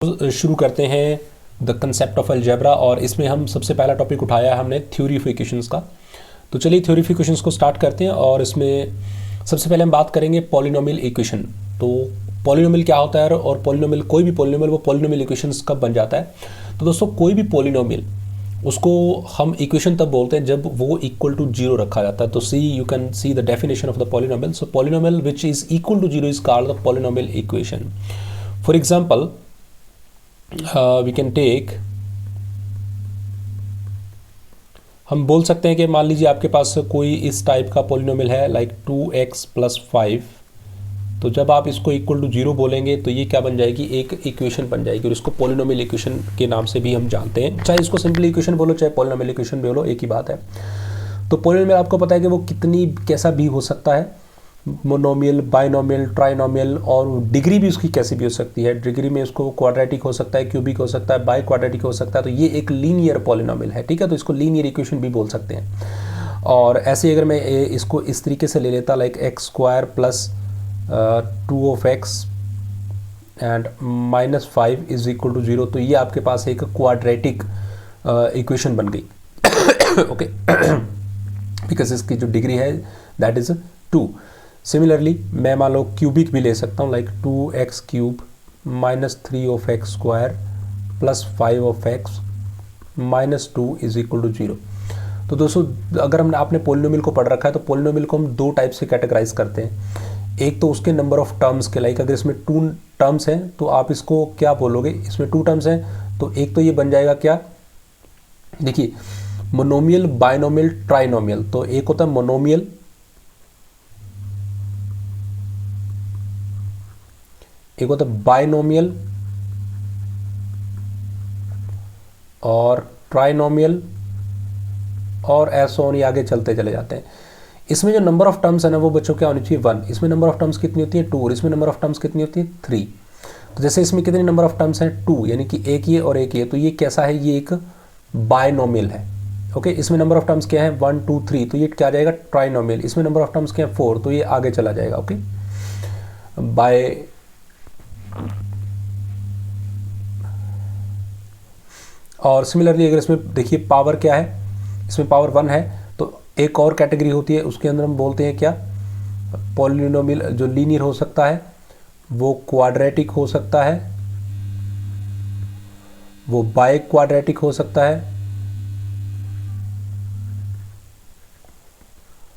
शुरू करते हैं द कंसेप्ट ऑफ अलजेब्रा। और इसमें हम सबसे पहला टॉपिक उठाया हमने थ्योरी ऑफ इक्वेशंस का। तो चलिए थ्योरी ऑफ इक्वेशंस को स्टार्ट करते हैं। और इसमें सबसे पहले हम बात करेंगे पॉलिनोमियल इक्वेशन। तो पॉलिनोमियल क्या होता है और पॉलिनोमियल, कोई भी पॉलिनोमियल, वो पॉलिनोमियल इक्वेशंस कब बन जाता है। तो दोस्तों कोई भी पॉलिनोमियल, उसको हम इक्वेशन तब बोलते हैं जब वो इक्वल टू जीरो रखा जाता है। तो you can see the definition of the polynomial. So polynomial which is equal to zero is called the polynomial equation. For example we can take, हम बोल सकते हैं कि मान लीजिए आपके पास कोई इस टाइप का पॉलिनोमियल है लाइक 2x + 5। तो जब आप इसको इक्वल टू जीरो बोलेंगे तो ये क्या बन जाएगी, एक इक्वेशन बन जाएगी। और इसको पॉलिनोमियल इक्वेशन के नाम से भी हम जानते हैं। चाहे इसको सिंपली इक्वेशन बोलो चाहे पॉलिनोमियल इक्वेशन बोलो, एक ही बात है। तो पॉलिनोमियल आपको पता है कि वो कैसा भी हो सकता है, मोनोमियल, बाइनोमियल, ट्राइनोमियल, और डिग्री भी उसकी कैसी भी हो सकती है। डिग्री में उसको क्वाड्रेटिक हो सकता है, क्यूबिक हो सकता है, बाई क्वाड्रेटिक हो सकता है। तो ये एक लीनियर पॉलिनोमियल है, ठीक है। तो इसको लीनियर इक्वेशन भी बोल सकते हैं। और ऐसे अगर मैं इसको इस तरीके से ले लेता like x² + 2x and -5 is equal to 0, तो ये आपके पास एक क्वाड्रेटिक इक्वेशन बन गई। ओके, बिकॉज इसकी जो डिग्री है दैट इज 2। सिमिलरली मैं मान लो क्यूबिक भी ले सकता हूँ like 2x³ - 3x² + 5x -2 is equal to 0। तो दोस्तों अगर आपने पॉलिनोमियल को पढ़ रखा है तो पॉलिनोमियल को हम दो टाइप से कैटेगराइज करते हैं। एक तो उसके नंबर ऑफ टर्म्स के, लाइक अगर इसमें 2 टर्म्स हैं तो आप इसको क्या बोलोगे, इसमें 2 टर्म्स हैं तो एक तो ये बन जाएगा क्या, देखिए मोनोमियल, बाइनोमियल, ट्राइनोमियल। तो एक होता है मोनोमियल, एक होता है बाइनोमियल और ट्राइनोमियल, और ऐसा और आगे चलते चले जाते हैं। इसमें जो नंबर ऑफ टर्म्स है ना वो बच्चों क्या होनी चाहिए, 1। इसमें नंबर ऑफ टर्म्स कितनी होती है, 2। और इसमें नंबर ऑफ टर्म्स कितनी होती है, 3। तो जैसे इसमें कितने नंबर ऑफ टर्म्स हैं, 2, यानी कि एक ये और एक ये, तो ये कैसा है, ये एक बाइनोमियल है। ओके, इसमें नंबर ऑफ टर्म्स क्या है, 1 2 3, तो ये क्या आ जाएगा, ट्राइनोमियल। इसमें नंबर ऑफ टर्म्स क्या है, 4, तो ये आगे चला जाएगा। ओके, बाय और सिमिलरली अगर इसमें देखिए पावर क्या है, इसमें पावर 1 है, तो एक और कैटेगरी होती है, उसके अंदर हम बोलते हैं क्या, पॉलिनोमियल जो लीनियर हो सकता है, वो क्वाड्रेटिक हो सकता है, वो बाय क्वाड्रेटिक हो सकता है।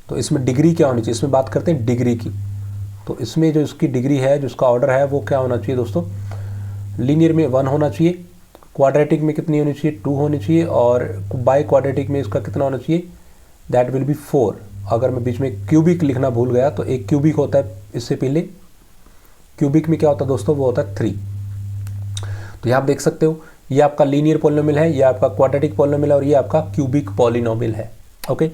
तो इसमें डिग्री क्या होनी चाहिए, इसमें बात करते हैं डिग्री की। तो इसमें जो इसकी डिग्री है, जो इसका ऑर्डर है, वो क्या होना चाहिए दोस्तों, लीनियर में 1 होना चाहिए, क्वाड्रेटिक में कितनी होनी चाहिए, 2 होनी चाहिए, और बाय क्वाड्रेटिक में इसका कितना होना चाहिए, दैट विल बी 4। अगर मैं बीच में क्यूबिक लिखना भूल गया तो एक क्यूबिक होता है, इससे पहले क्यूबिक में क्या होता है दोस्तों, वो होता है 3। तो ये आप देख सकते हो, ये आपका लीनियर पॉलिनोमियल है, ये आपका क्वाड्रेटिक पॉलिनोमियल है, और ये आपका क्यूबिक पॉलिनोमियल है। ओके,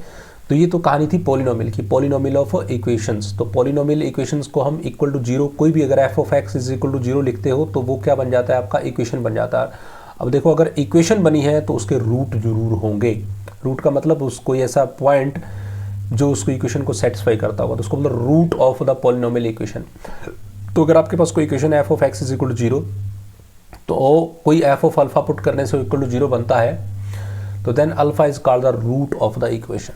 तो ये तो कहानी थी पॉलिनोमियल की, पॉलिनोमियल ऑफ इक्वेशंस। तो पॉलिनोमियल इक्वेशंस को हम इक्वल टू 0, कोई भी अगर f(x) इज इक्वल टू 0 लिखते हो तो वो क्या बन जाता है, आपका इक्वेशन बन जाता है। अब देखो अगर इक्वेशन बनी है तो उसके रूट जरूर होंगे। रूट का मतलब उसको ऐसा पॉइंट जो उसको इक्वेशन को सेटिस्फाई करता होगा, तो उसको मतलब root of the polynomial equation. तो अगर आपके पास कोई इक्वेशन है f(x) इज इक्वल टू 0, तो कोई f(α) पुट करने से इक्वल टू 0 बनता है, तो then alpha is called the root of the equation.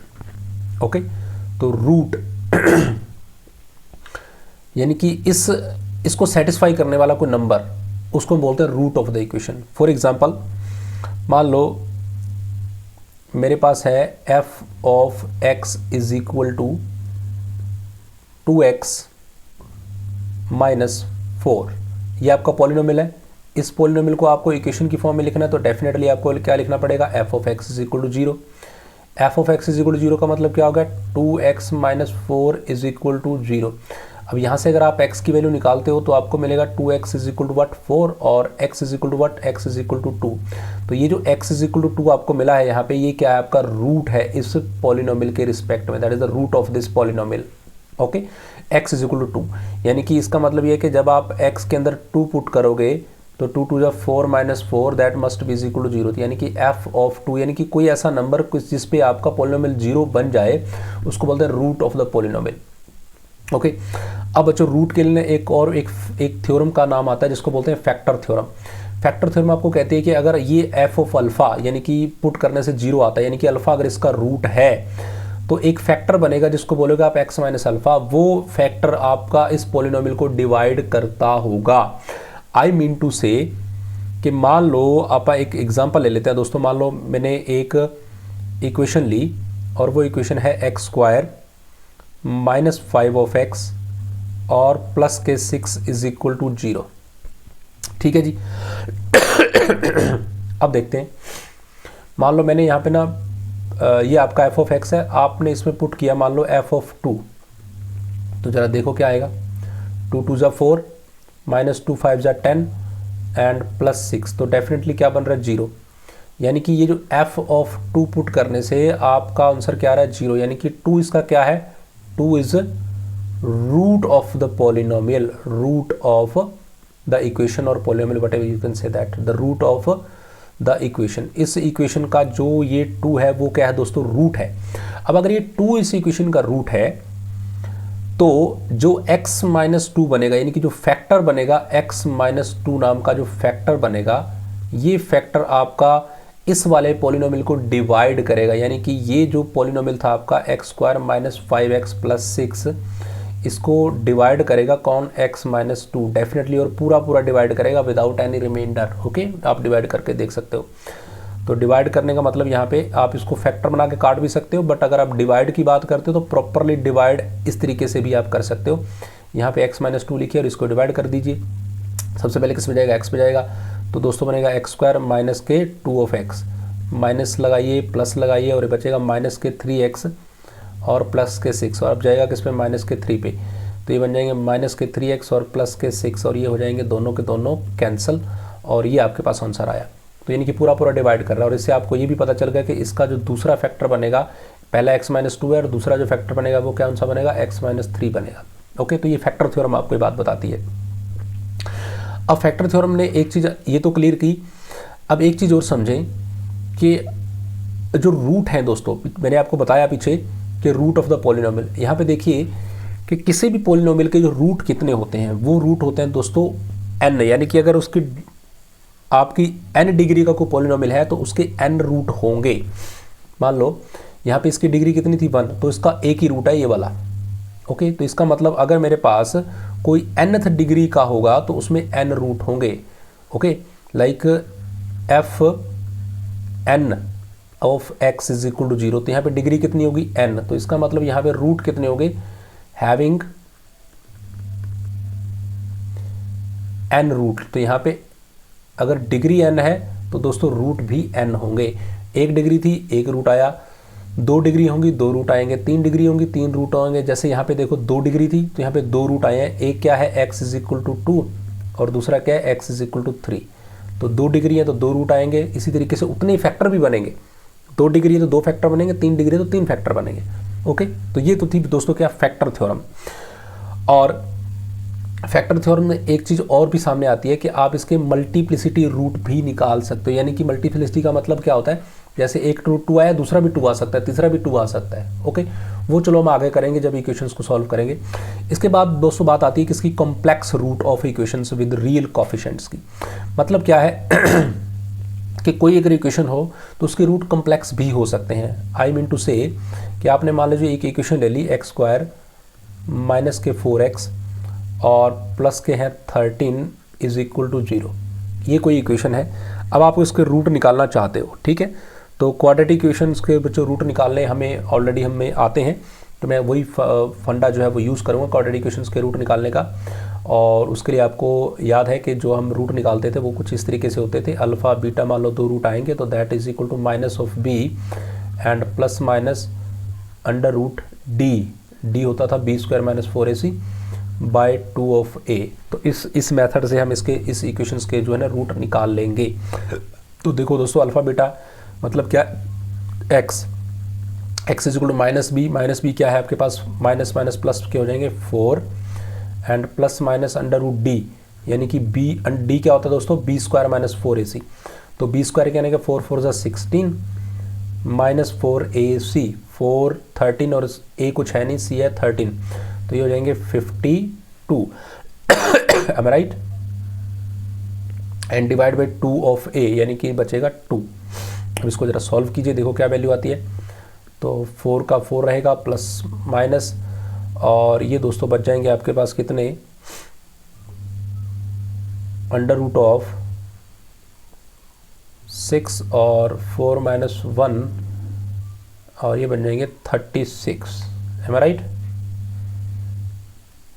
Okay, तो रूट यानी कि इसको सेटिस्फाई करने वाला कोई नंबर, उसको हम बोलते हैं root of the equation. For example मान लो मेरे पास है f(x) is equal to 2x - 4। ये आपका पॉलिनोमियल है। इस पॉलिनोमियल को आपको इक्वेशन की फॉर्म में लिखना है, तो डेफिनेटली आपको क्या लिखना पड़ेगा, f(x) is equal to 0। f(x) is equal to 0 का मतलब क्या होगा, 2x - 4 इज इक्वल टू 0। अब यहाँ से अगर आप x की वैल्यू निकालते हो तो आपको मिलेगा 2x इज इक्वल टू 4 और x is equal to x is equal to 2। तो ये जो x इज इक्वल टू 2 आपको मिला है यहाँ पे, ये क्या है, आपका रूट है इस पॉलिनोमियल के रिस्पेक्ट में, that is the root of this polynomial. Okay, x is equal to 2, यानी कि इसका मतलब ये है कि जब आप x के अंदर 2 पुट करोगे तो 2 2 4 - 4 that must be is equal to 0। यानी कि f(2), यानी कि कोई ऐसा नंबर कुछ जिस पे आपका पॉलिनोमियल 0 बन जाए, उसको बोलते हैं root of the polynomial. Okay, अब बच्चों रूट के लिए एक थ्योरम का नाम आता है जिसको बोलते हैं फैक्टर थ्योरम। फैक्टर थ्योरम आपको कहती है कि अगर ये एफ ऑफ अल्फा यानी कि पुट करने से 0 आता है, यानी कि अल्फा अगर इसका रूट है तो एक फैक्टर बनेगा जिसको बोलोगे आप एक्स माइनस अल्फा, वो फैक्टर आपका इस पॉलिनोमियल को डिवाइड करता होगा। आई मीन टू से कि मान लो आप एक एग्जांपल ले लेते हैं दोस्तों, मान लो मैंने एक इक्वेशन ली और वो इक्वेशन है x square minus 5 of x और प्लस के 6 इज इक्वल टू 0। ठीक है जी। अब देखते हैं, मान लो मैंने यहाँ पे ना ये आपका एफ ऑफ एक्स है, आपने इसमें पुट किया मान लो एफ ऑफ 2, तो जरा देखो क्या आएगा। 2 2 ज़ा 4 माइनस 2 5 ज़ा 10 एंड प्लस 6, तो डेफिनेटली क्या बन रहा है 0। यानी कि ये जो एफ ऑफ 2 पुट करने से आपका आंसर क्या आ रहा है 0, यानी कि 2 इसका क्या है, 2 is root of the polynomial, root of the equation और polynomial whatever you can say that, the root of the equation. इस इक्वेशन का जो ये 2 है वो क्या है दोस्तों, रूट है। अब अगर ये 2 इस इक्वेशन का रूट है तो जो x माइनस 2 बनेगा, यानी कि जो फैक्टर बनेगा x माइनस 2 नाम का जो फैक्टर बनेगा, ये फैक्टर आपका इस वाले पॉलिनोमियल को डिवाइड करेगा। यानी कि ये जो पॉलिनोमियल था आपका x square minus 5x plus 6, इसको डिवाइड करेगा कौन, x माइनस 2 डेफिनेटली, और पूरा पूरा डिवाइड करेगा विदाउट एनी रिमाइंडर। ओके, आप डिवाइड करके देख सकते हो। तो डिवाइड करने का मतलब यहाँ पे आप इसको फैक्टर बना के काट भी सकते हो, बट अगर आप डिवाइड की बात करते हो तो प्रॉपरली डिवाइड इस तरीके से भी आप कर सकते हो। यहाँ पे x माइनस 2 लिखिए और इसको डिवाइड कर दीजिए। सबसे पहले किस में जाएगा, x पे जाएगा, तो दोस्तों बनेगा एक्स स्क्वायर माइनस के 2 ऑफ एक्स, माइनस लगाइए प्लस लगाइए और ये बचेगा माइनस के 3x और प्लस के 6, और अब जाएगा किस पे, माइनस के 3 पे, तो ये बन जाएंगे माइनस के 3x और प्लस के 6, और ये हो जाएंगे दोनों के दोनों कैंसिल, और ये आपके पास आंसर आया। तो यानी कि पूरा पूरा डिवाइड कर रहा है। और इससे आपको ये भी पता चल गया कि इसका जो दूसरा फैक्टर बनेगा, पहला x माइनस 2 है और दूसरा जो फैक्टर बनेगा वो क्या सा बनेगा, x माइनस 3 बनेगा। ओके, तो ये फैक्टर थ्योरम आपको ये बात बताती है। अब फैक्टर थ्योरम ने एक चीज़ ये तो क्लियर की, अब एक चीज़ और समझें कि जो रूट है दोस्तों, मैंने आपको बताया पीछे कि रूट ऑफ द पॉलिनोमियल, यहाँ पे देखिए कि किसी भी पॉलिनोमियल के जो रूट कितने होते हैं, वो रूट होते हैं दोस्तों n, यानी कि अगर उसकी आपकी n डिग्री का कोई पॉलिनोमियल है तो उसके n रूट होंगे। मान लो यहाँ पे इसकी डिग्री कितनी थी 1, तो इसका एक ही रूट है ये वाला। ओके, तो इसका मतलब अगर मेरे पास कोई nth डिग्री का होगा तो उसमें n रूट होंगे। Okay, like f n of x is equal to 0, तो यहाँ पे डिग्री कितनी होगी n, तो इसका मतलब यहाँ पे रूट कितने होंगे, हैविंग n रूट। तो यहाँ पे अगर डिग्री n है तो दोस्तों रूट भी n होंगे। एक डिग्री थी, एक रूट आया, 2 डिग्री होंगी, 2 रूट आएंगे, 3 डिग्री होंगी, 3 रूट आएंगे। जैसे यहाँ पे देखो 2 डिग्री थी तो यहाँ पे 2 रूट आए हैं। एक क्या है, x इज इक्वल टू 2 और दूसरा क्या है, x इज इक्वल टू 3। तो 2 डिग्री है तो 2 रूट आएंगे। इसी तरीके से उतने ही फैक्टर भी बनेंगे। 2 डिग्री है तो 2 फैक्टर बनेंगे, 3 डिग्री है तो 3 फैक्टर बनेंगे। ओके, तो ये तो थी दोस्तों क्या, फैक्टर थ्योरम। और फैक्टर थ्योरम में एक चीज़ और भी सामने आती है कि आप इसके मल्टीप्लिसिटी रूट भी निकाल सकते हो। यानी कि मल्टीप्लिसिटी का मतलब क्या होता है, जैसे एक रूट 2 आया, दूसरा भी 2 आ सकता है, तीसरा भी 2 आ सकता है। ओके, वो चलो हम आगे करेंगे जब इक्वेशंस को सॉल्व करेंगे। इसके बाद दोस्तों बात आती है किसकी, complex root of equations with real coefficients की। मतलब क्या है कि कोई अगर इक्वेशन हो तो उसके रूट कॉम्प्लेक्स भी हो सकते हैं। आई मीन टू से कि आपने मान लीजिए एक इक्वेशन ले ली, एक्स स्क्वायर माइनस के 4x और प्लस के हैं 13 इज इक्वल टू 0, ये कोई इक्वेशन है। अब आप इसके रूट निकालना चाहते हो, ठीक है, तो क्वाड्रेटिक इक्वेशंस के जो रूट निकालने हमें ऑलरेडी हमें आते हैं, तो मैं वही फंडा जो है वो यूज़ करूँगा क्वाड्रेटिक इक्वेशंस के रूट निकालने का। और उसके लिए आपको याद है कि जो हम रूट निकालते थे वो कुछ इस तरीके से होते थे, अल्फ़ा बीटा मान लो 2 रूट आएंगे तो that is equal to minus of b and plus minus under root D होता था b square minus 4ac by 2 of a। तो इस मेथड से हम इस इक्वेशंस के जो है ना रूट निकाल लेंगे। तो देखो दोस्तों, अल्फ़ा बीटा मतलब क्या, x is equal to minus B क्या है आपके पास, माइनस माइनस प्लस के हो जाएंगे 4 and plus minus under root D, यानी कि डी क्या होता है दोस्तों, b स्क्वायर माइनस 4ac। तो b स्क्वायर क्या आएगा, 4 4 16 माइनस 4ac, 4 13 और a कुछ है नहीं, c है 13, तो ये हो जाएंगे 52। Am right. And divide by 2 of A, यानी कि बचेगा 2। अब इसको ज़रा सॉल्व कीजिए, देखो क्या वैल्यू आती है। तो 4 का 4 रहेगा प्लस माइनस, और ये दोस्तों बच जाएंगे आपके पास कितने, अंडर रूट ऑफ 6 और 4 माइनस 1, और ये बन जाएंगे 36, एम आई राइट,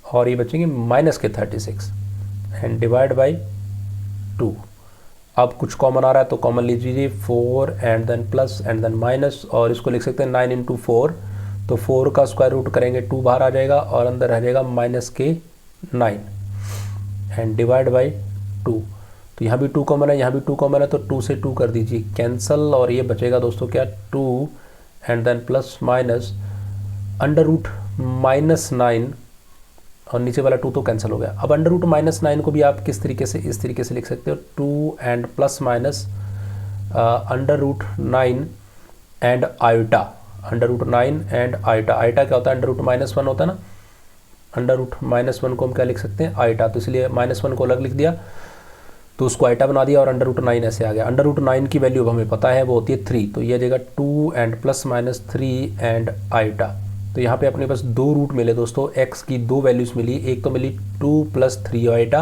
और ये बचेंगे माइनस के 36 एंड डिवाइड बाई 2। अब कुछ कॉमन आ रहा है तो कॉमन लीजिए, 4 and then plus and then minus, और इसको लिख सकते हैं 9 इंटू 4, तो 4 का स्क्वायर रूट करेंगे 2 बाहर आ जाएगा और अंदर रह जाएगा माइनस के 9 एंड डिवाइड बाई 2। तो यहाँ भी 2 कॉमन है, यहाँ भी 2 कॉमन है, तो 2 से 2 कर दीजिए कैंसल, और ये बचेगा दोस्तों क्या, 2 and then plus minus under root minus 9, और नीचे वाला 2 तो कैंसिल हो गया। अब अंडर रूट माइनस 9 को भी आप किस तरीके से, इस तरीके से लिख सकते हो, 2 and plus minus under root 9 and iota, under root 9 and iota. Iota क्या होता है, अंडर रूट माइनस 1 होता है ना, अंडर रूट माइनस 1 को हम क्या लिख सकते हैं, आयोटा, तो इसलिए माइनस 1 को अलग लिख दिया, तो उसको आयोटा बना दिया, और अंडर रूट 9 ऐसे आ गया। अंडर रूट 9 की वैल्यू अब हमें पता है, वो होती है 3, तो ये आ जाएगा 2 and plus minus 3 and iota. तो यहाँ पे अपने पास 2 रूट मिले दोस्तों, x की 2 वैल्यूज़ मिली, एक तो मिली 2 प्लस 3 आयोटा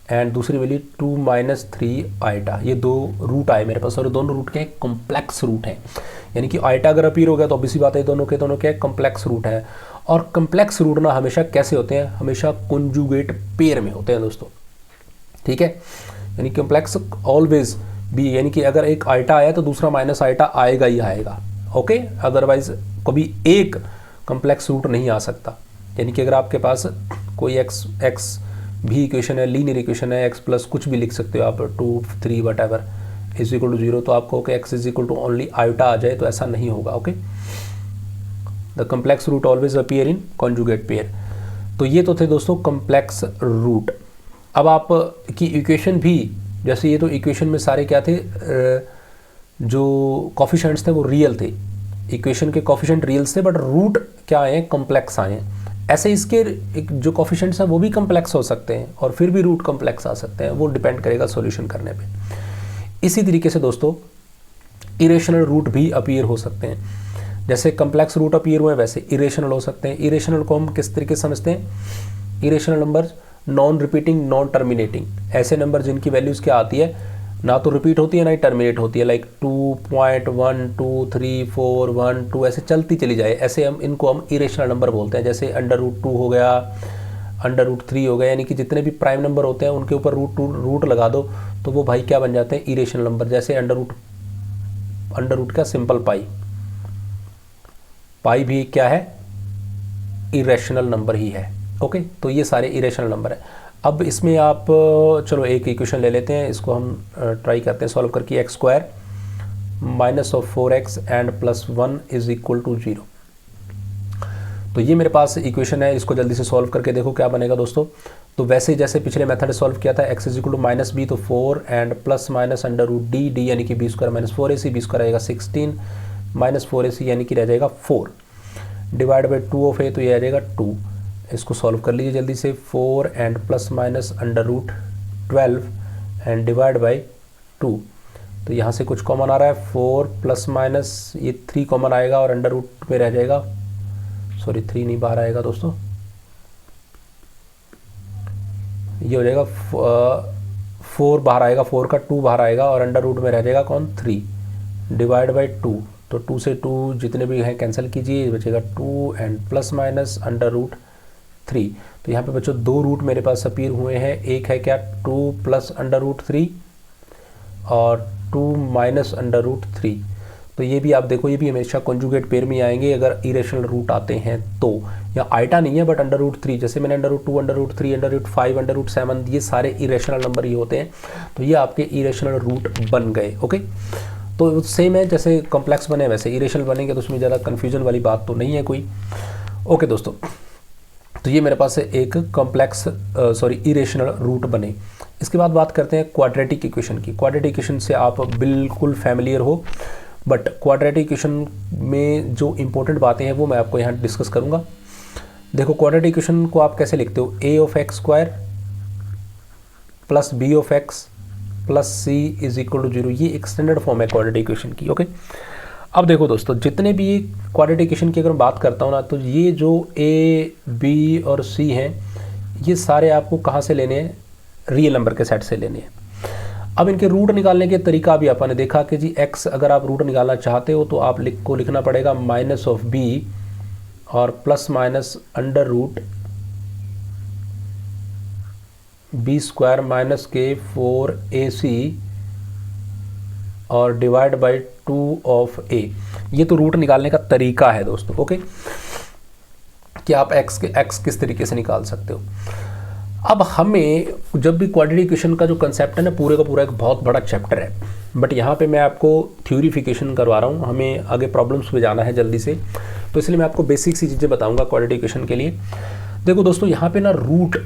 एंड दूसरी मिली 2 माइनस 3 आयोटा। ये 2 रूट आए मेरे पास, और दोनों रूट के कॉम्प्लेक्स रूट हैं, यानी कि आयोटा अगर अपीयर हो गया तो ऑब्वियसली बात है दोनों के दोनों क्या कॉम्प्लेक्स रूट है। और कॉम्प्लेक्स रूट ना हमेशा कैसे होते हैं, हमेशा कॉन्जुगेट पेयर में होते हैं दोस्तों, ठीक है, यानी कॉम्प्लेक्स ऑलवेज भी, यानी कि अगर एक आयोटा आया तो दूसरा माइनस आयोटा आएगा ही आएगा, ओके, अदरवाइज कभी एक कॉम्प्लेक्स रूट नहीं आ सकता। यानी कि अगर आपके पास कोई एक्स भी इक्वेशन है, लीनियर इक्वेशन है, एक्स प्लस कुछ भी लिख सकते हो आप, 2 3 whatever is equal to 0, तो आपको X is equal to only iota आ जाए, तो ऐसा नहीं होगा, okay. The complex root always appear in conjugate pair. तो ये तो थे दोस्तों कॉम्प्लेक्स रूट। अब आप की इक्वेशन भी, जैसे ये तो इक्वेशन में सारे क्या थे, जो कॉफिशेंट्स थे वो रियल थे, इक्वेशन के कॉफिशेंट रियल्स थे, बट रूट क्या आए हैं, कॉम्प्लेक्स आए हैं। ऐसे इसके जो कॉफिशेंट्स हैं वो भी कॉम्प्लेक्स हो सकते हैं, और फिर भी रूट कॉम्प्लेक्स आ सकते हैं, वो डिपेंड करेगा सॉल्यूशन करने पे। इसी तरीके से दोस्तों इरेशनल रूट भी अपीयर हो सकते हैं, जैसे कॉम्प्लेक्स रूट अपीयर हुए वैसे इरेशनल हो सकते हैं। इरेशनल को हम किस तरीके से समझते हैं, irrational number non repeating non terminating, ऐसे नंबर जिनकी वैल्यूज़ क्या आती है, ना तो रिपीट होती है ना ही टर्मिनेट होती है, लाइक 2.12341 ऐसे चलती चली जाए, ऐसे हम इनको हम इरेशनल नंबर बोलते हैं। जैसे अंडर रूट 2 हो गया, अंडर रूट 3 हो गया, यानी कि जितने भी प्राइम नंबर होते हैं उनके ऊपर रूट लगा दो तो वो भाई क्या बन जाते हैं, इरेशनल नंबर। जैसे अंडर रूट का सिंपल पाई भी क्या है, इरेशनल नंबर ही है, ओके। तो ये सारे इरेशनल नंबर है। अब इसमें आप चलो एक इक्वेशन ले लेते हैं, इसको हम ट्राई करते हैं सॉल्व करके, x square minus of 4x and plus 1 is equal to 0। तो ये मेरे पास इक्वेशन है, इसको जल्दी से सॉल्व करके देखो क्या बनेगा दोस्तों। तो वैसे जैसे पिछले मेथड सॉल्व किया था, x is equal to minus B, तो 4 and plus minus under root D यानी कि B square minus 4ac, B square आएगा 16 माइनस 4ac यानी कि रह जाएगा 4 डिवाइड बाई 2 ऑफ ए, तो ये आ जाएगा 2। इसको सॉल्व कर लीजिए जल्दी से, 4 and plus minus under root 12 and divide by 2। तो यहाँ से कुछ कॉमन आ रहा है, 4 प्लस माइनस ये 3 कॉमन आएगा और अंडर रूट में रह जाएगा, सॉरी 3 नहीं बाहर आएगा दोस्तों, ये हो जाएगा 4 बाहर आएगा, 4 का 2 बाहर आएगा और अंडर रूट में रह जाएगा कौन, 3 डिवाइड बाई 2। तो 2 से 2 जितने भी हैं कैंसिल कीजिए, बचेगा 2 and plus minus under root 3। तो यहाँ पे बच्चों 2 रूट मेरे पास अपीयर हुए हैं, एक है क्या 2 प्लस अंडर रूट 3 और 2 माइनस अंडर रूट 3। तो ये भी आप देखो, ये भी हमेशा कॉन्जुगेट पेयर में आएंगे अगर इरेशनल रूट आते हैं तो, या आइटा नहीं है बट अंडर रूट 3, जैसे मैंने under root 2 under root 3 under root 5 under root 7, ये सारे इरेशनल नंबर ही होते हैं, तो ये आपके इरेशनल रूट बन गए, ओके। तो सेम है जैसे कॉम्प्लेक्स बने वैसे इरेशनल बनेंगे, तो उसमें ज़्यादा कन्फ्यूजन वाली बात तो नहीं है कोई, ओके दोस्तों। तो ये मेरे पास एक कॉम्प्लेक्स इरेशनल रूट बने। इसके बाद बात करते हैं क्वाड्रेटिक इक्वेशन की। क्वाड्रेटिक इक्वेशन से आप बिल्कुल फैमिलियर हो, बट क्वाड्रेटिक इक्वेशन में जो इंपॉर्टेंट बातें हैं वो मैं आपको यहाँ डिस्कस करूँगा। देखो क्वाड्रेटिक इक्वेशन को आप कैसे लिखते हो, A of X square plus B of X plus C is equal to 0, ये एक स्टैंडर्ड फॉर्म है क्वाड्रेटिक इक्वेशन की। ओके, अब देखो दोस्तों, जितने भी ये क्वाड्रेटिक इक्वेशन की अगर मैं बात करता हूँ ना, तो ये जो ए बी और सी हैं, ये सारे आपको कहाँ से लेने हैं, रियल नंबर के सेट से लेने हैं। अब इनके रूट निकालने के तरीका भी अपन ने देखा कि जी x अगर आप रूट निकालना चाहते हो तो आप लिखना पड़ेगा माइनस ऑफ b और plus minus under root B square minus के 4ac और डिवाइड बाई 2 ऑफ a। ये तो रूट निकालने का तरीका है दोस्तों। ओके, कि आप x किस तरीके से निकाल सकते हो। अब हमें जब भी क्वाड्रेटिक इक्वेशन का जो कंसेप्ट है ना, पूरे का पूरा एक बहुत बड़ा चैप्टर है, बट यहाँ पे मैं आपको थ्योरीफिकेशन करवा रहा हूँ, हमें आगे प्रॉब्लम्स पे जाना है जल्दी से, तो इसलिए मैं आपको बेसिक सी चीज़ें बताऊँगा क्वाड्रेटिक इक्वेशन के लिए। देखो दोस्तों, यहाँ पे ना रूट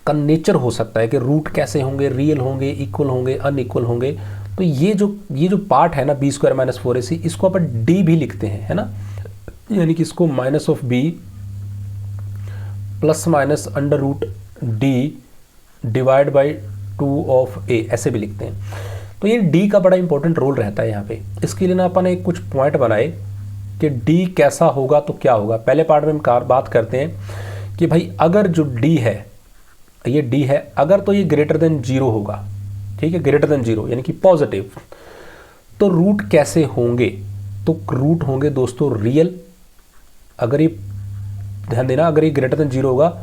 का नेचर हो सकता है कि रूट कैसे होंगे, रियल होंगे, इक्वल होंगे, अनइक्वल होंगे। तो ये जो पार्ट है ना बी स्क्वायर माइनस 4ac, इसको अपन डी भी लिखते हैं, है ना, यानी कि इसको minus of B plus minus under root D divide by 2 of A, ऐसे भी लिखते हैं। तो ये डी का बड़ा इंपॉर्टेंट रोल रहता है यहाँ पे। इसके लिए ना अपन एक कुछ पॉइंट बनाए कि डी कैसा होगा तो क्या होगा। पहले पार्ट में हम बात करते हैं कि भाई अगर जो डी है, ये डी है, अगर तो ये ग्रेटर देन 0 होगा, ठीक है, ग्रेटर देन 0 यानी कि पॉजिटिव, तो रूट कैसे होंगे, तो रूट होंगे दोस्तों रियल। अगर ये ध्यान देना, अगर ये ग्रेटर देन 0 होगा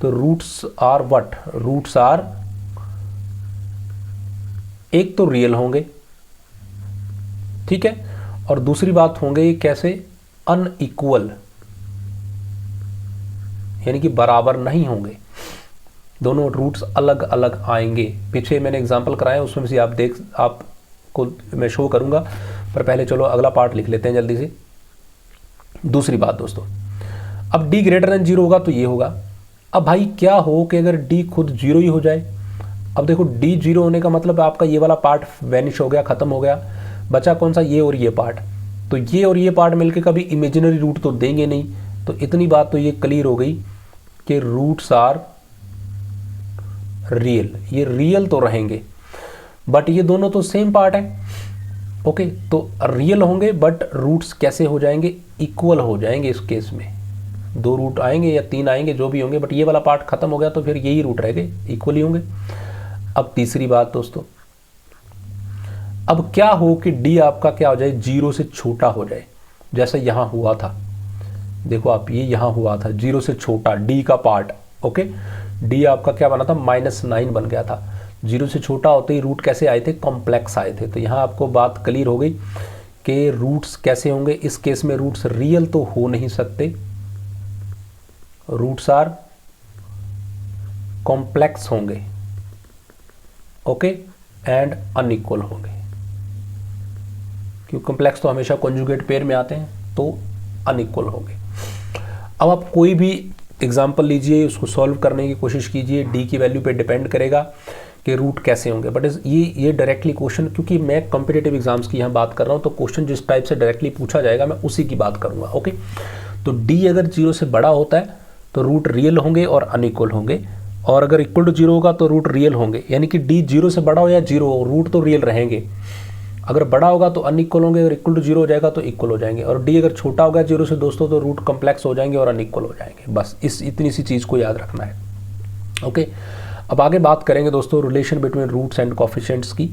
तो roots are what, roots are एक तो रियल होंगे, ठीक है, और दूसरी बात होंगे ये कैसे, अनइक्वल, यानी कि बराबर नहीं होंगे, दोनों रूट्स अलग अलग आएंगे। पीछे मैंने एग्जांपल कराया, उसमें से आपको मैं शो करूंगा, पर पहले चलो अगला पार्ट लिख लेते हैं जल्दी से। दूसरी बात दोस्तों, अब d ग्रेटर देन 0 होगा तो ये होगा। अब भाई क्या हो कि अगर d खुद 0 ही हो जाए। अब देखो d 0 होने का मतलब आपका ये वाला पार्ट वैनिश हो गया, खत्म हो गया, बचा कौन सा, ये और ये पार्ट। तो ये और ये पार्ट मिलके कभी इमेजिनरी रूट तो देंगे नहीं। तो इतनी बात तो ये क्लियर हो गई कि रूट्स आर रियल, ये रियल तो रहेंगे, बट ये दोनों तो सेम पार्ट है। ओके, तो रियल होंगे बट रूट्स कैसे हो जाएंगे, इक्वल हो जाएंगे। इस केस में 2 रूट आएंगे या 3 आएंगे, जो भी होंगे, बट ये वाला पार्ट खत्म हो गया तो फिर यही रूट रह गए, इक्वल ही होंगे। अब तीसरी बात दोस्तों, अब क्या हो कि d आपका क्या हो जाए, 0 से छोटा हो जाए, जैसा यहां हुआ था। देखो आप, ये यहां हुआ था 0 से छोटा d का पार्ट। ओके, d आपका क्या बना था, -9 बन गया था। 0 से छोटा होते ही रूट कैसे आए थे, कॉम्प्लेक्स आए थे। तो यहां आपको बात क्लियर हो गई कि रूट्स कैसे होंगे। इस केस में रूट्स रियल तो हो नहीं सकते, रूट्स आर कॉम्प्लेक्स होंगे, ओके, एंड अनइक्वल होंगे, क्योंकि कॉम्प्लेक्स तो हमेशा कॉन्जुगेट पेयर में आते हैं, तो अनइक्वल होंगे। अब आप कोई भी एग्जांपल लीजिए, उसको सॉल्व करने की कोशिश कीजिए, डी की वैल्यू पे डिपेंड करेगा कि रूट कैसे होंगे। बट ये डायरेक्टली क्वेश्चन, क्योंकि मैं कॉम्पिटिटिव एग्जाम्स की यहाँ बात कर रहा हूँ, तो क्वेश्चन जिस टाइप से डायरेक्टली पूछा जाएगा मैं उसी की बात करूँगा। ओके, तो डी अगर 0 से बड़ा होता है तो रूट रियल होंगे और अनइक्वल होंगे, और अगर इक्वल टू 0 होगा तो रूट रियल होंगे, यानी कि d 0 से बड़ा हो या 0 हो, रूट तो रियल रहेंगे। अगर बड़ा होगा तो अनइक्वल होंगे, अगर इक्वल टू 0 हो जाएगा तो इक्वल हो जाएंगे, और d अगर छोटा होगा 0 से दोस्तों तो रूट कॉम्प्लेक्स हो जाएंगे और अनइक्वल हो जाएंगे। बस इतनी सी चीज़ को याद रखना है। ओके, अब आगे बात करेंगे दोस्तों relation between roots and coefficients की।